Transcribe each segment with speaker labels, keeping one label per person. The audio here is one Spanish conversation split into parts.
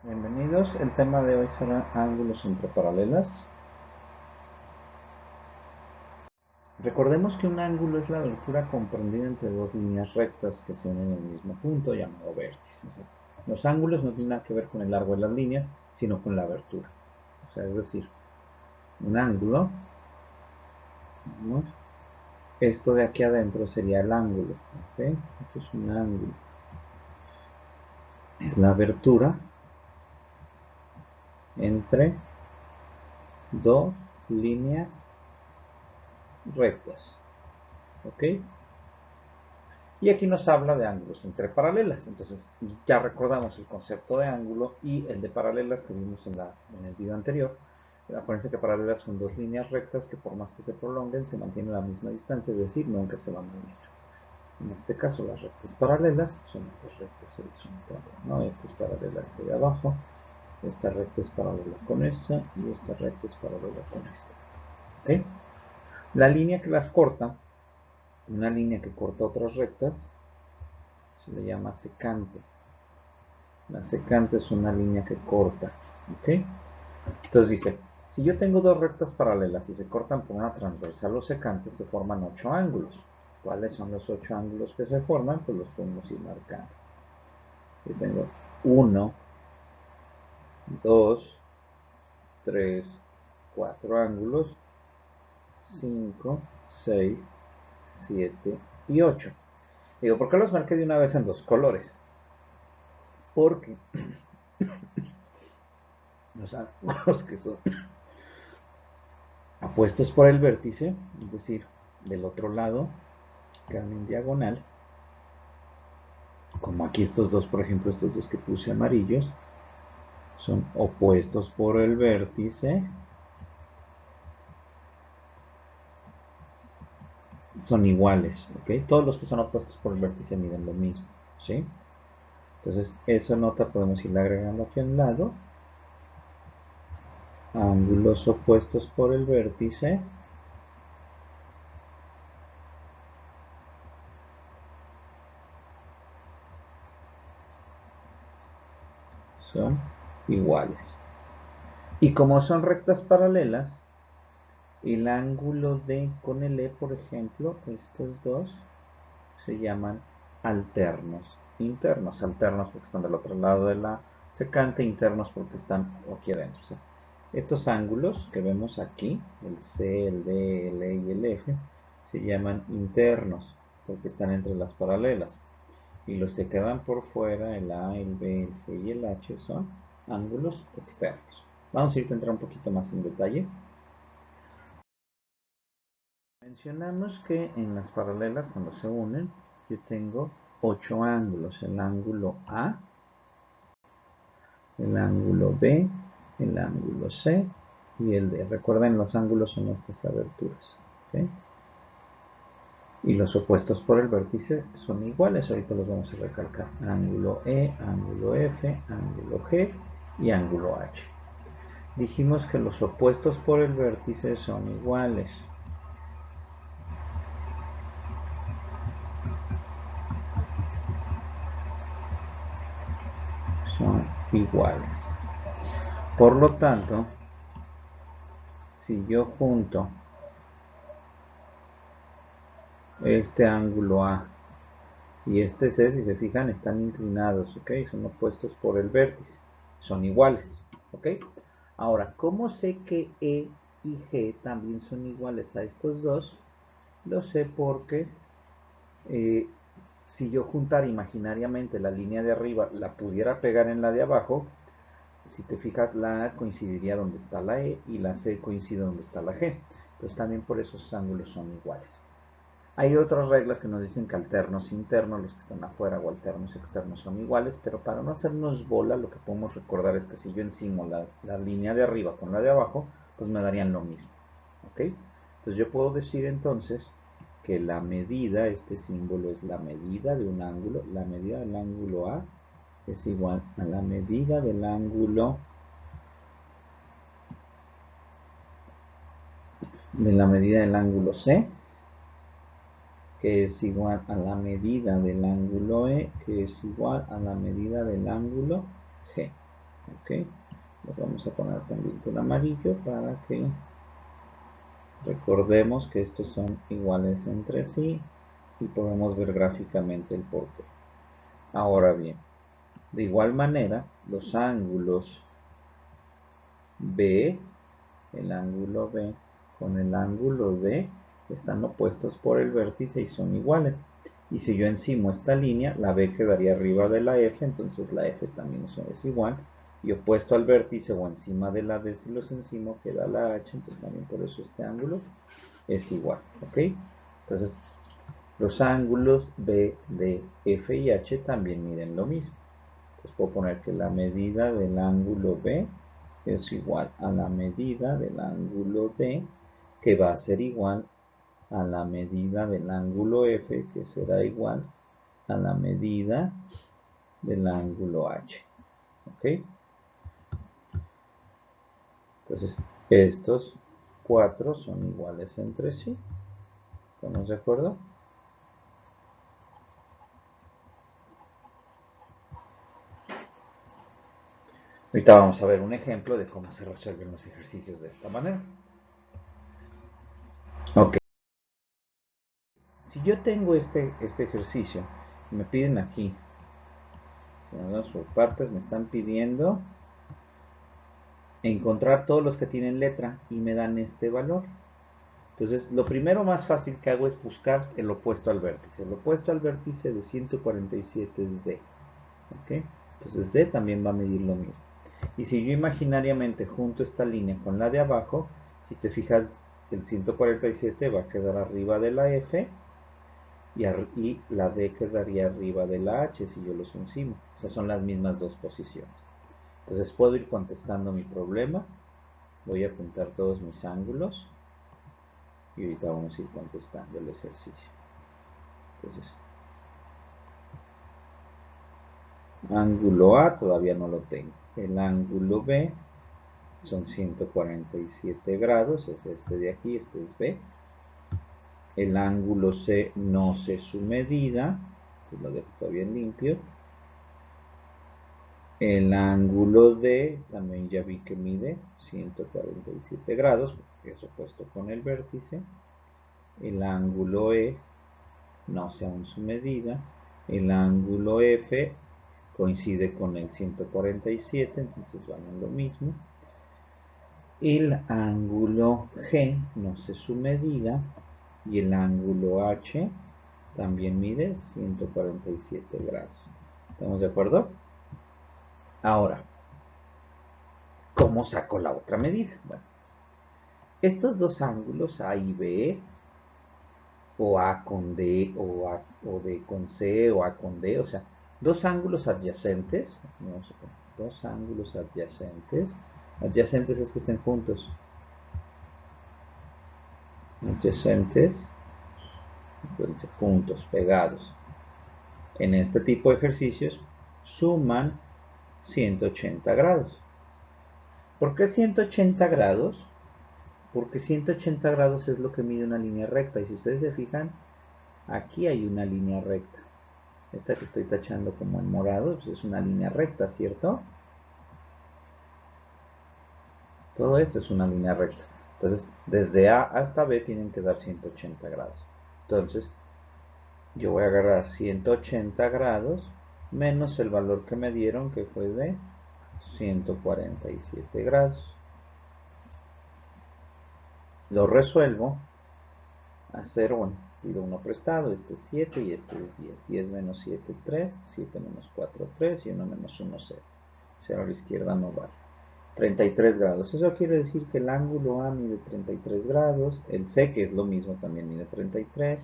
Speaker 1: Bienvenidos, el tema de hoy será ángulos entre paralelas. Recordemos que un ángulo es la abertura comprendida entre dos líneas rectas que se unen en el mismo punto llamado vértice. O sea, los ángulos no tienen nada que ver con el largo de las líneas, sino con la abertura. O sea, es decir, un ángulo, ¿no? Esto de aquí adentro sería el ángulo, ¿ok? Esto es un ángulo. Es la abertura entre dos líneas rectas, ¿ok? Y aquí nos habla de ángulos entre paralelas. Entonces ya recordamos el concepto de ángulo y el de paralelas que vimos en el video anterior. Acuérdense que paralelas son dos líneas rectas que por más que se prolonguen se mantienen a la misma distancia, es decir, nunca se van a unir. En este caso las rectas paralelas son estas rectas horizontales, ¿no? Esta es paralela a esta de abajo, esta recta es paralela con esta y esta recta es paralela con esta. ¿Ok? La línea que las corta, una línea que corta otras rectas, se le llama secante. La secante es una línea que corta, ¿ok? Entonces dice, si yo tengo dos rectas paralelas y se cortan por una transversal o secante, se forman 8 ángulos. ¿Cuáles son los 8 ángulos que se forman? Pues los podemos ir marcando. Yo tengo 1, 2, 3, 4 ángulos, 5, 6, 7 y 8. Digo, ¿por qué los marqué de una vez en dos colores? Porque los ángulos que son apuestos por el vértice, es decir, del otro lado, quedan en diagonal, como aquí estos dos, por ejemplo, estos dos que puse amarillos, son opuestos por el vértice, son iguales, ¿ok? Todos los que son opuestos por el vértice miden lo mismo, ¿sí? Entonces, esa nota podemos ir agregando aquí a un lado, ángulos opuestos por el vértice, son iguales. Y como son rectas paralelas, el ángulo D con el E, por ejemplo, estos dos se llaman alternos. Internos, alternos porque están del otro lado de la secante, internos porque están aquí adentro. O sea, estos ángulos que vemos aquí, el C, el D, el E y el F, se llaman internos porque están entre las paralelas. Y los que quedan por fuera, el A, el B, el G y el H, son ángulos externos. Vamos a ir a entrar un poquito más en detalle. Mencionamos que en las paralelas, cuando se unen, yo tengo 8 ángulos. El ángulo A, el ángulo B, el ángulo C y el D. Recuerden, los ángulos son estas aberturas. ¿Okay? Y los opuestos por el vértice son iguales. Ahorita los vamos a recalcar. Ángulo E, ángulo F, ángulo G y ángulo H. Dijimos que los opuestos por el vértice son iguales. Son iguales. Por lo tanto, si yo junto este ángulo A y este C, si se fijan, están inclinados, ¿ok? Son opuestos por el vértice, son iguales, ¿ok? Ahora, ¿cómo sé que E y G también son iguales a estos dos? Lo sé porque eh, si yo juntara imaginariamente la línea de arriba, la pudiera pegar en la de abajo, si te fijas, la A coincidiría donde está la E y la C coincide donde está la G. Entonces también por eso esos ángulos son iguales. Hay otras reglas que nos dicen que alternos internos, los que están afuera, o alternos externos son iguales, pero para no hacernos bola, lo que podemos recordar es que si yo encimo la línea de arriba con la de abajo, pues me darían lo mismo. ¿Ok? Entonces yo puedo decir entonces que la medida, este símbolo es la medida de un ángulo, la medida del ángulo A es igual a la medida del ángulo C, que es igual a la medida del ángulo E, que es igual a la medida del ángulo G. Ok, los vamos a poner también con amarillo para que recordemos que estos son iguales entre sí y podemos ver gráficamente el porqué. Ahora bien, de igual manera, los ángulos B, el ángulo B con el ángulo D están opuestos por el vértice y son iguales. Y si yo encimo esta línea, la B quedaría arriba de la F, entonces la F también es igual. Y opuesto al vértice o encima de la D, si los encimo, queda la H, entonces también por eso este ángulo es igual. ¿Ok? Entonces, los ángulos B, D, F y H también miden lo mismo. Entonces puedo poner que la medida del ángulo B es igual a la medida del ángulo D, que va a ser igual a la medida del ángulo F, que será igual a la medida del ángulo H. ¿Ok? Entonces, estos cuatro son iguales entre sí. ¿Estamos de acuerdo? Ahorita vamos a ver un ejemplo de cómo se resuelven los ejercicios de esta manera. Ok. Si yo tengo este ejercicio, me piden aquí, por partes me están pidiendo encontrar todos los que tienen letra y me dan este valor. Entonces, lo primero más fácil que hago es buscar el opuesto al vértice. El opuesto al vértice de 147 es D. ¿Ok? Entonces, D también va a medir lo mismo. Y si yo imaginariamente junto esta línea con la de abajo, si te fijas, el 147 va a quedar arriba de la F y la D quedaría arriba de la H si yo los encimo. O sea, son las mismas dos posiciones. Entonces puedo ir contestando mi problema. Voy a apuntar todos mis ángulos y ahorita vamos a ir contestando el ejercicio. Entonces, ángulo A todavía no lo tengo. El ángulo B son 147 grados, es este de aquí, este es B. El ángulo C no sé su medida, pues lo dejo todavía limpio. El ángulo D también ya vi que mide 147 grados, que es opuesto con el vértice. El ángulo E no sé aún su medida. El ángulo F coincide con el 147, entonces van a lo mismo. El ángulo G no sé su medida y el ángulo H también mide 147 grados. ¿Estamos de acuerdo? Ahora, ¿cómo saco la otra medida? Bueno, estos dos ángulos A y B, o A con D, o D con C, o A con D, o sea, dos ángulos adyacentes, vamos a poner dos ángulos adyacentes es que estén juntos, adyacentes, juntos, pegados. En este tipo de ejercicios suman 180 grados. ¿Por qué 180 grados? Porque 180 grados es lo que mide una línea recta. Y si ustedes se fijan, aquí hay una línea recta. Esta que estoy tachando como en morado, pues es una línea recta, ¿cierto? Todo esto es una línea recta. Entonces, desde A hasta B tienen que dar 180 grados. Entonces, yo voy a agarrar 180 grados menos el valor que me dieron, que fue de 147 grados. Lo resuelvo a 0, bueno, pido uno prestado, este es 7 y este es 10. 10 menos 7, 3, 7 menos 4, 3 y 1 menos 1, 0. 0 a la izquierda no vale. 33 grados. Eso quiere decir que el ángulo A mide 33 grados, el C, que es lo mismo, también mide 33,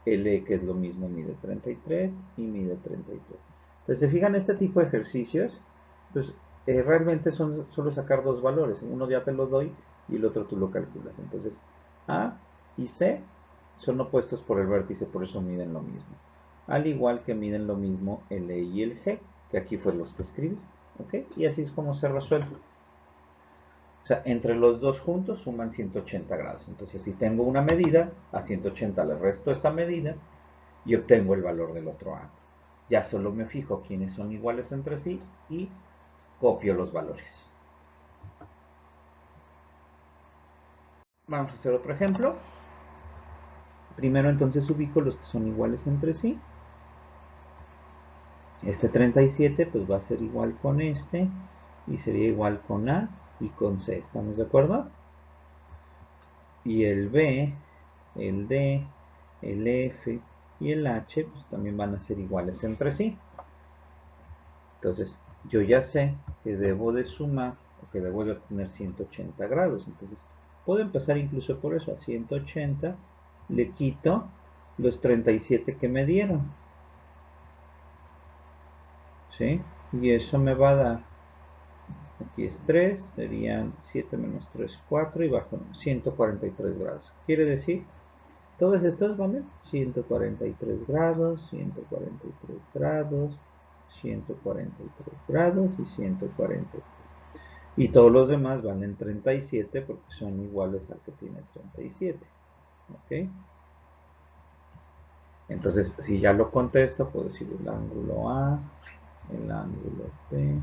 Speaker 1: el E, que es lo mismo, mide 33 y mide 33. Entonces, se fijan este tipo de ejercicios, pues realmente son solo sacar dos valores. Uno ya te lo doy y el otro tú lo calculas. Entonces, A y C son opuestos por el vértice, por eso miden lo mismo. Al igual que miden lo mismo el E y el G, que aquí fue los que escribí. ¿Ok? Y así es como se resuelve. O sea, entre los dos juntos suman 180 grados. Entonces, si tengo una medida, a 180 le resto esa medida y obtengo el valor del otro ángulo. Ya solo me fijo quiénes son iguales entre sí y copio los valores. Vamos a hacer otro ejemplo. Primero entonces ubico los que son iguales entre sí. Este 37 pues va a ser igual con este y sería igual con A y con C. ¿Estamos de acuerdo? Y el B, el D, el F y el H pues también van a ser iguales entre sí. Entonces yo ya sé que debo de sumar o que debo de obtener 180 grados. Entonces puedo empezar incluso por eso. A 180 le quito los 37 que me dieron. ¿Sí? Y eso me va a dar, aquí es 3, serían 7 menos 3, 4 y bajo 143 grados. Quiere decir, todos estos valen 143 grados, 143 grados, 143 grados y 143. Y todos los demás valen 37 porque son iguales al que tiene 37. ¿Ok? Entonces, si ya lo contesto, puedo decir el ángulo A, el ángulo B,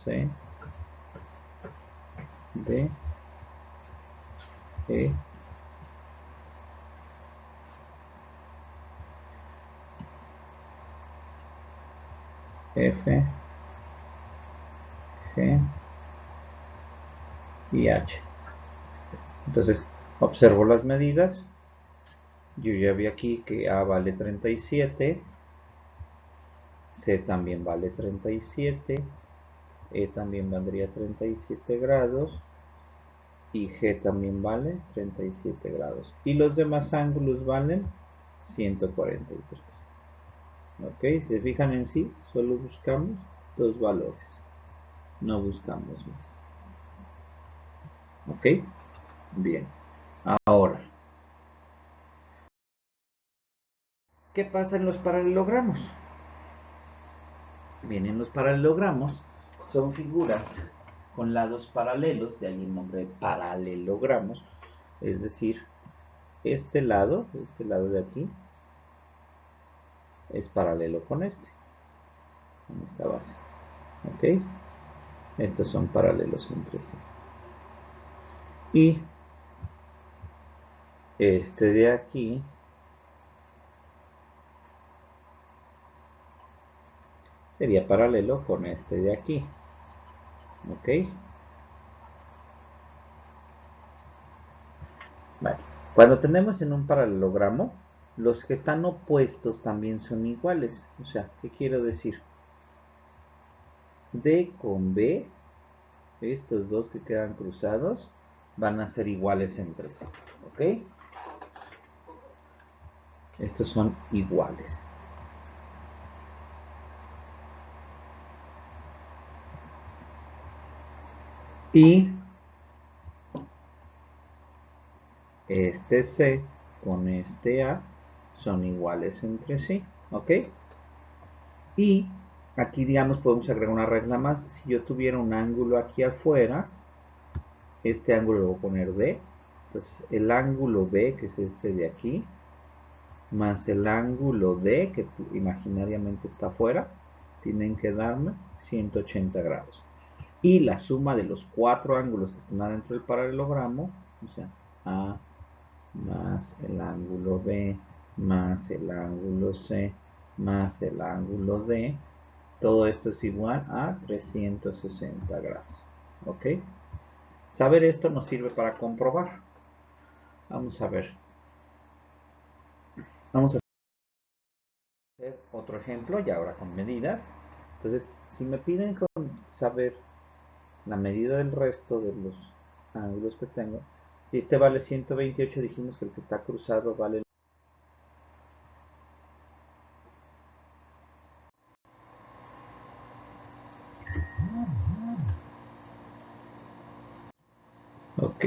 Speaker 1: C, D, E, F, G y H. Entonces, observo las medidas. Yo ya vi aquí que A vale 37, C también vale 37, E también valdría 37 grados y G también vale 37 grados. Y los demás ángulos valen 143. ¿Ok? Si se fijan en sí, solo buscamos dos valores, no buscamos más. ¿Ok? Bien. Ahora, ¿qué pasa en los paralelogramos? Bien, en los paralelogramos son figuras con lados paralelos, de ahí el nombre de paralelogramos, es decir, este lado de aquí, es paralelo con con esta base, ¿ok? Estos son paralelos entre sí. Y este de aquí sería paralelo con este de aquí, ¿ok? Vale. Cuando tenemos en un paralelogramo, los que están opuestos también son iguales. O sea, ¿qué quiero decir? D con B, estos dos que quedan cruzados, van a ser iguales entre sí. ¿Ok? Estos son iguales. Y este C con este A son iguales entre sí. ¿Ok? Y aquí, digamos, podemos agregar una regla más. Si yo tuviera un ángulo aquí afuera, este ángulo lo voy a poner D. Entonces, el ángulo B, que es este de aquí, más el ángulo D, que imaginariamente está afuera, tienen que darme 180 grados. Y la suma de los cuatro ángulos que están adentro del paralelogramo, o sea, A más el ángulo B más el ángulo C más el ángulo D, todo esto es igual a 360 grados. ¿Ok? Saber esto nos sirve para comprobar. Vamos a ver. Vamos a hacer otro ejemplo y ahora con medidas. Entonces, si me piden saber la medida del resto de los ángulos que tengo, si este vale 128, dijimos que el que está cruzado vale. Ok,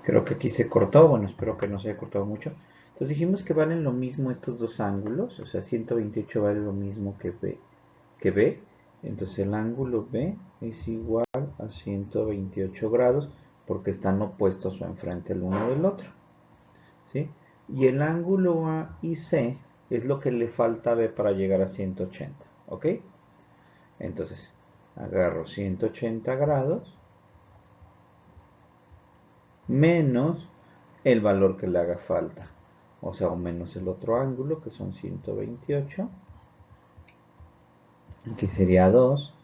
Speaker 1: creo que aquí se cortó. Bueno, espero que no se haya cortado mucho. Entonces dijimos que valen lo mismo estos dos ángulos, o sea, 128 vale lo mismo que B. Entonces el ángulo B es igual a 128 grados porque están opuestos o enfrente el uno del otro. ¿Sí? Y el ángulo A y C es lo que le falta a B para llegar a 180. ¿Ok? Entonces, Agarro 180 grados menos el valor que le haga falta. O sea, o menos el otro ángulo, que son 128. Aquí sería 2.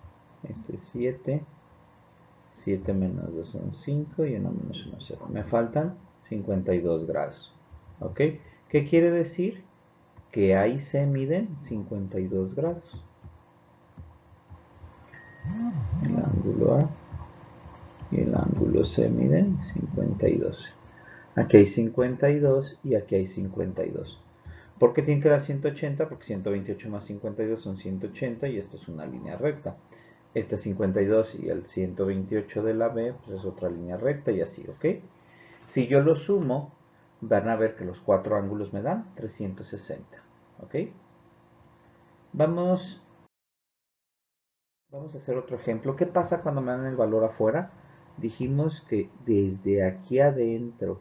Speaker 1: Este es 7. 7 menos 2 son 5 y 1 menos 1 0. Me faltan 52 grados. ¿Ok? ¿Qué quiere decir? Que ahí se miden 52 grados. El ángulo A y el ángulo C miden 52. Aquí hay 52 y aquí hay 52. ¿Por qué tiene que dar 180? Porque 128 más 52 son 180 y esto es una línea recta. Este 52 y el 128 de la B pues es otra línea recta y así, ¿ok? Si yo lo sumo, van a ver que los cuatro ángulos me dan 360, ¿ok? Vamos a hacer otro ejemplo. ¿Qué pasa cuando me dan el valor afuera? Dijimos que desde aquí adentro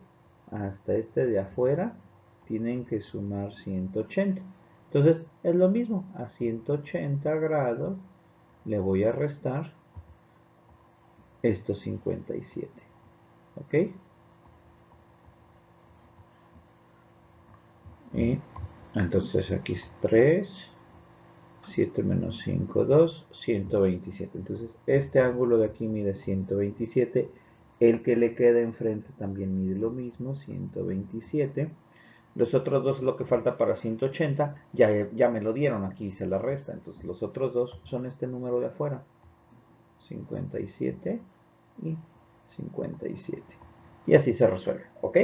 Speaker 1: hasta este de afuera tienen que sumar 180. Entonces es lo mismo, a 180 grados le voy a restar estos 57. ¿Ok? Y entonces aquí es 3. 7 menos 5, 2, 127. Entonces, este ángulo de aquí mide 127. El que le queda enfrente también mide lo mismo, 127. Los otros dos, lo que falta para 180, ya me lo dieron, aquí hice la resta. Entonces, los otros dos son este número de afuera, 57 y 57. Y así se resuelve, ¿ok?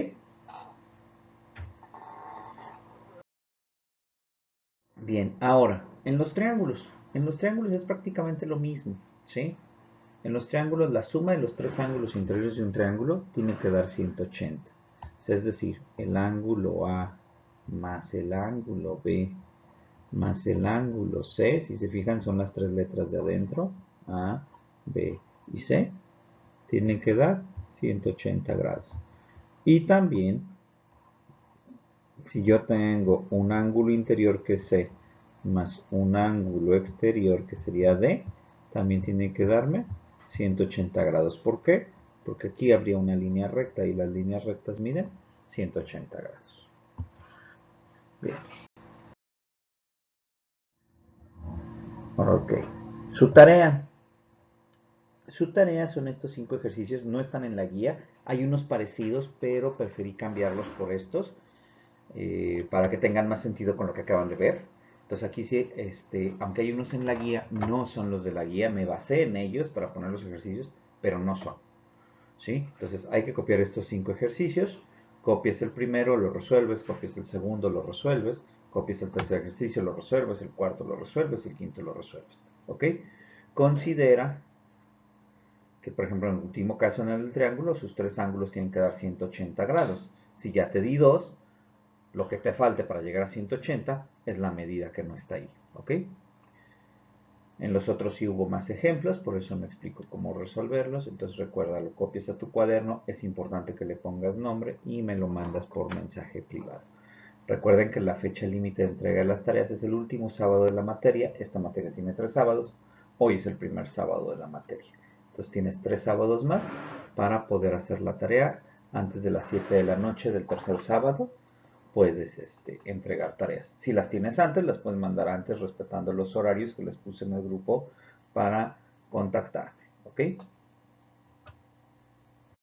Speaker 1: Bien, ahora, en los triángulos. En los triángulos es prácticamente lo mismo, ¿sí? En los triángulos, la suma de los tres ángulos interiores de un triángulo tiene que dar 180. O sea, es decir, el ángulo A más el ángulo B más el ángulo C, si se fijan son las tres letras de adentro, A, B y C, tienen que dar 180 grados. Y también, si yo tengo un ángulo interior que es C más un ángulo exterior que sería D, también tiene que darme 180 grados. ¿Por qué? Porque aquí habría una línea recta y las líneas rectas miden 180 grados. Bien. Ok. Su tarea. Su tarea son estos 5 ejercicios. No están en la guía. Hay unos parecidos, pero preferí cambiarlos por estos. Para que tengan más sentido con lo que acaban de ver. Entonces aquí sí, aunque hay unos en la guía, no son los de la guía, me basé en ellos para poner los ejercicios, pero no son. ¿Sí? Entonces hay que copiar estos 5 ejercicios, copias el primero, lo resuelves, copias el segundo, lo resuelves, copias el tercer ejercicio, lo resuelves, el cuarto lo resuelves, el quinto lo resuelves. ¿Ok? Considera que, por ejemplo, en el último caso en el del triángulo, sus tres ángulos tienen que dar 180 grados. Si ya te di dos, lo que te falte para llegar a 180 es la medida que no está ahí, ¿ok? En los otros sí hubo más ejemplos, por eso me explico cómo resolverlos. Entonces recuerda, lo copias a tu cuaderno, es importante que le pongas nombre y me lo mandas por mensaje privado. Recuerden que la fecha límite de entrega de las tareas es el último sábado de la materia. Esta materia tiene 3 sábados. Hoy es el primer sábado de la materia. Entonces tienes 3 sábados más para poder hacer la tarea antes de las 7 de la noche del tercer sábado. Puedes entregar tareas. Si las tienes antes, las puedes mandar antes respetando los horarios que les puse en el grupo para contactarme. ¿Ok?